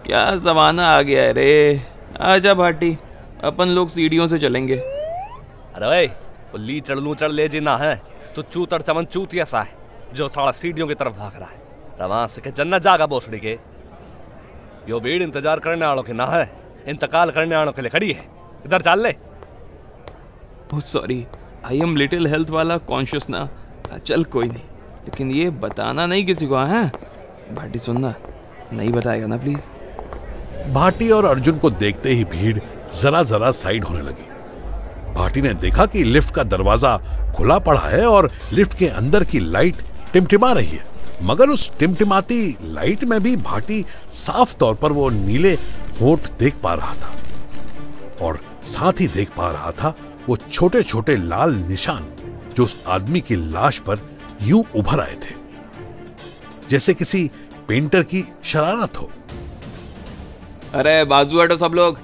क्या जमाना आ गया है रे। आजा भाटी, अपन लोग सीढ़ियों से चलेंगे। अरे भाई, वो लीचड़ लूचड़ ले जी ना है, तो चूतड़ चमन चूतिया सा है जो साला सीढ़ियों की तरफ भाग रहा है। रवां से के जन्नत जागा बोसड़ी के। यो भीड़ इंतजार करने वालों की ना है, इंतकाल करने वालों के लिए खड़ी है। इधर चल ले। Oh sorry, I am little health वाला कॉन्शियस ना। चल कोई नहीं, लेकिन ये बताना नहीं किसी को। है भाटी, सुनना, नहीं बताएगा ना प्लीज। भाटी और अर्जुन को देखते ही भीड़ जरा जरा साइड होने लगी। भाटी ने देखा कि लिफ्ट का दरवाजा खुला पड़ा है और लिफ्ट के अंदर की लाइट टिमटिमा रही है, मगर उस टिमटिमाती लाइट में भी भाटी साफ तौर पर वो नीले होंठ देख पा रहा था और साथ ही देख पा रहा था वो छोटे छोटे लाल निशान जो उस आदमी की लाश पर यूं उभर आए थे, जैसे किसी पेंटर की शरारत हो। अरे बाजू हटो सब लोग,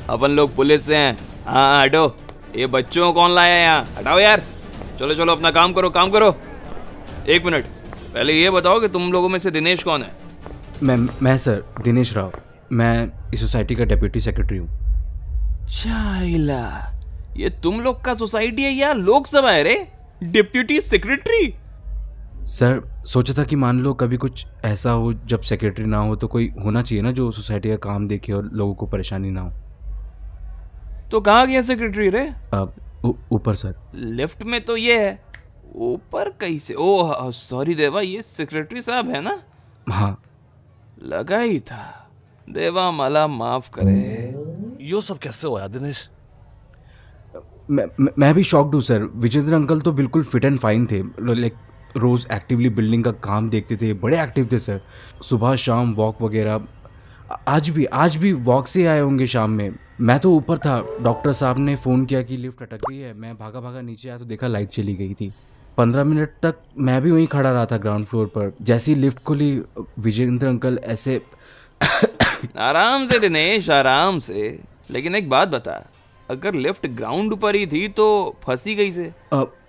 अपन लोग पुलिस से हैं। हाँ हटो, ये बच्चों को कौन लाया है यहाँ? हटाओ यार, चलो चलो अपना काम करो, काम करो। एक मिनट, पहले ये बताओ कि तुम लोगों में से दिनेश कौन है? मैं सर दिनेश राव, मैं इस सोसाइटी का डेप्यूटी सेक्रेटरी हूँ। चाइला, ये तुम लोग का सोसाइटी है या लोकसभा है रे? Deputy secretary? सर सोचा था कि मान लो कभी कुछ ऐसा हो जब सेक्रेटरी ना हो तो कोई होना चाहिए ना जो सोसाइटी का काम देखे और लोगों को परेशानी ना हो। तो कहाँ गया सेक्रेटरी रे? ऊपर सर। लेफ्ट में तो ये है, ऊपर कैसे? ओह सॉरी देवा, ये सेक्रेटरी साहब है ना? हाँ लगा ही था। देवा मला माफ करे। यो सब कैसे हुआ दिनेश? मैं भी शॉक्ड हूँ सर। विजेंद्र अंकल तो बिल्कुल फिट एंड फाइन थे, लाइक रोज एक्टिवली बिल्डिंग का काम देखते थे, बड़े एक्टिव थे सर। सुबह शाम वॉक वगैरह। आज भी वॉक से आए होंगे शाम में। मैं तो ऊपर था, डॉक्टर साहब ने फ़ोन किया कि लिफ्ट अटक गई है। मैं भागा नीचे आया तो देखा लाइट चली गई थी। 15 मिनट तक मैं भी वहीं खड़ा रहा था ग्राउंड फ्लोर पर। जैसे ही लिफ्ट खुली विजेंद्र अंकल ऐसे आराम से दिनेश, आराम से। लेकिन एक बात बता, अगर लिफ्ट ग्राउंड पर ही थी तो फंसी गई से?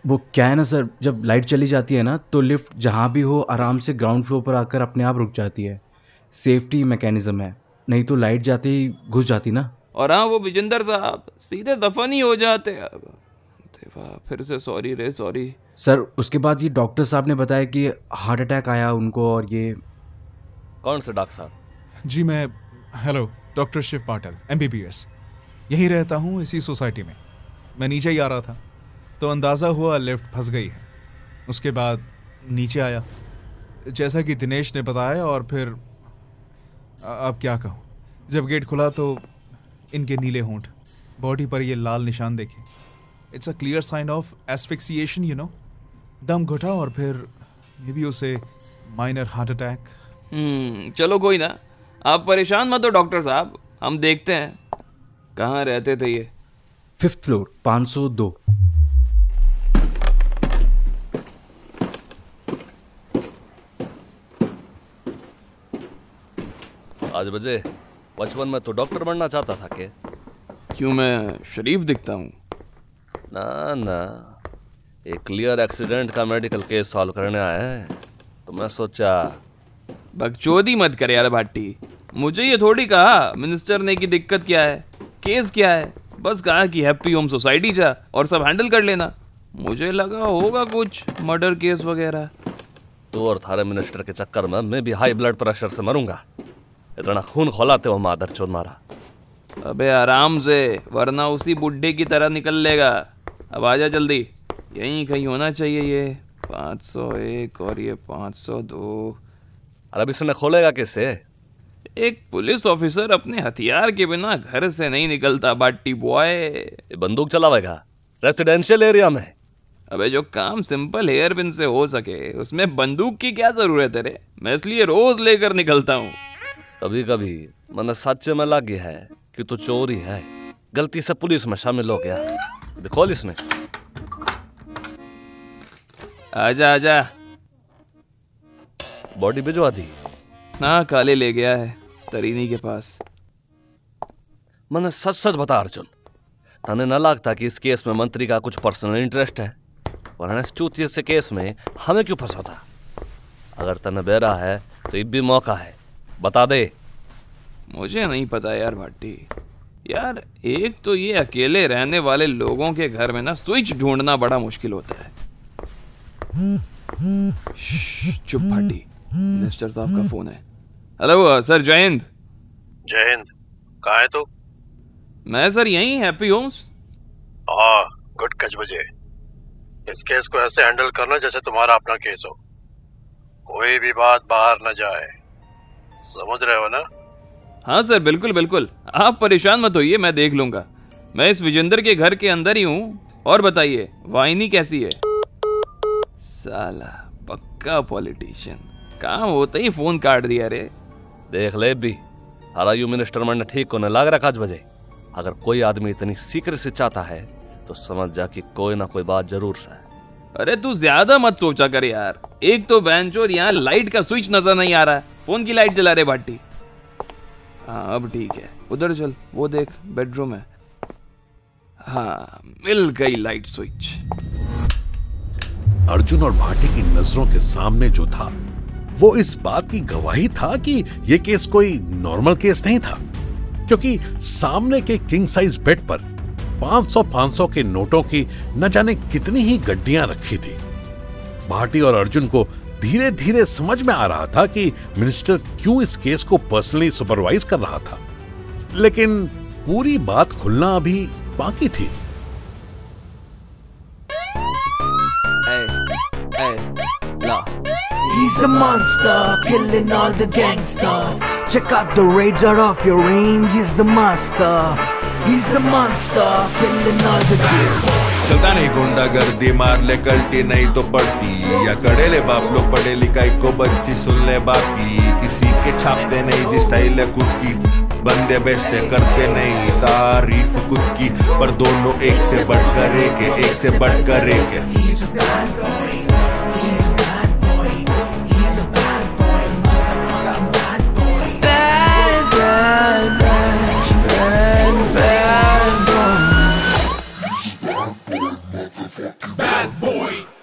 वो क्या है ना सर, जब लाइट चली जाती है ना तो लिफ्ट जहाँ भी हो आराम से ग्राउंड फ्लोर पर आकर अपने आप रुक जाती है। सेफ्टी मैकेनिज्म है, नहीं तो लाइट जाते ही घुस जाती ना। और हाँ, वो विजेंद्र साहब सीधे दफन ही हो जाते। देवा फिर से सॉरी रे, सॉरी। सर उसके बाद ये डॉक्टर साहब ने बताया कि हार्ट अटैक आया उनको। और ये कौन से डॉक्टर साहब? जी मैं, hello, doctor Shiv Patil, MBBS। यहीं रहता हूँ इसी सोसाइटी में। मैं नीचे ही आ रहा था तो अंदाज़ा हुआ लिफ्ट फंस गई है। उसके बाद नीचे आया जैसा कि दिनेश ने बताया, और फिर अब क्या कहूँ, जब गेट खुला तो इनके नीले होंठ, बॉडी पर ये लाल निशान देखे। It's a clear sign of asphyxiation, you know. दम घुटा और फिर मे बी उसे माइनर हार्ट अटैक। चलो कोई ना, आप परेशान मत हो डॉक्टर साहब, हम देखते हैं। कहाँ रहते थे ये? 5th floor 502। आज बजे बचपन में तो डॉक्टर बनना चाहता था के? क्यों, मैं शरीफ दिखता हूँ? ना, एक क्लियर एक्सीडेंट का मेडिकल केस सॉल्व करने आया है तो मैं सोचा। बकचोदी मत कर यार भाटी। मुझे ये थोड़ी कहा मिनिस्टर ने कि दिक्कत क्या है, केस क्या है। बस कहा कि हैप्पी होम सोसाइटी जा और सब हैंडल कर लेना। मुझे लगा होगा कुछ मर्डर केस वगैरह। तो और थारे मिनिस्टर के चक्कर में मैं भी हाई ब्लड प्रेशर से मरूंगा। इतना खून खोलाते हो मादर चोद मारा। अबे आराम से, वरना उसी बुड्ढे की तरह निकल लेगा। अब आजा जल्दी, यहीं कहीं होना चाहिए ये 501 और ये 502। अरे अब इसने खोलेगा कैसे? एक पुलिस ऑफिसर अपने हथियार के बिना घर से नहीं निकलता बाटी बॉय। बंदूक चलावेगा रेसिडेंशियल एरिया में? अबे जो काम सिंपल हेयर पिन से हो सके उसमें बंदूक की क्या जरूरत है रे? मैं इसलिए रोज लेकर निकलता हूँ। कभी कभी मैंने सच्चे में लग गया है कि तू चोरी है, गलती से पुलिस में शामिल हो गया। खोल इसने। आजा आजा। बॉडी भिजवा दी? हाँ, काले ले गया है तरीनी के पास। मैंने सच सच बता अर्जुन, तने न लगता कि इस केस में मंत्री का कुछ पर्सनल इंटरेस्ट है? वरना इस चूतिए से केस में हमें क्यों फंसा था? अगर तने बेरा है तो अब भी मौका है, बता दे। मुझे नहीं पता यार भाटी। यार एक तो ये अकेले रहने वाले लोगों के घर में ना स्विच ढूंढना बड़ा मुश्किल होता है। चुप भाटी, मिनिस्टर साहब का फोन है। हेलो सर, जय हिंद। जय हिंद। कहाँ है तू? मैं सर यहीं हैप्पी होम्स। हाँ, गुड कच बजे। इस केस को ऐसे हैंडल करना जैसे तुम्हारा अपना केस हो। कोई भी बात बाहर न जाए, समझ रहे हो ना? हाँ सर, बिल्कुल बिल्कुल, आप परेशान मत होइए, मैं देख लूंगा। मैं इस विजेंद्र के घर के अंदर ही हूँ। और बताइए वाहिनी कैसी है? साला पक्का पॉलिटिशियन, काम होते ही फोन काट दिया रे। देख ले भी, हारा यू मिनिस्टर मन ने ठीक होने लग रखा। 5 बजे अगर कोई आदमी इतनी सीक्रेट से चाहता है तो समझ जा कि कोई ना कोई बात जरूर सा है। अरे तू ज्यादा मत सोचा कर यार। एक तो बैंचोर यहाँ लाइट का स्विच नजर नहीं आ रहा है, फोन की लाइट जला रहे भाटी। हाँ अब ठीक है, उधर चल, वो देख बेडरूम है। हाँ मिल गई लाइट स्विच। अर्जुन और भाटी की नजरों के सामने जो था वो इस बात की गवाही था कि यह केस कोई नॉर्मल केस नहीं था, क्योंकि सामने के किंग साइज बेड पर 500-500 के नोटों की न जाने कितनी ही गड्डियां रखी थी। भाटी और अर्जुन को धीरे धीरे समझ में आ रहा था कि मिनिस्टर क्यों इस केस को पर्सनली सुपरवाइज कर रहा था, लेकिन पूरी बात खुलना अभी बाकी थी। He's a monster, killing all the gangsters. Check out the raids are off your range. He's the master. He's the monster, killing all the gangsters. चलता नहीं गुंडागर्दी, मार ले कल्टी नहीं तो पड़ती, या कड़े ले बाप लोग पढ़े लिखाई को बच्ची सुन ले बाकी। किसी के छापते नहीं जी स्टाइल है खुद की, बंदे बेचते करते नहीं तारीफ खुद की, पर दोनों एक से बढ़कर एक से बढ़कर एक। Bad boy.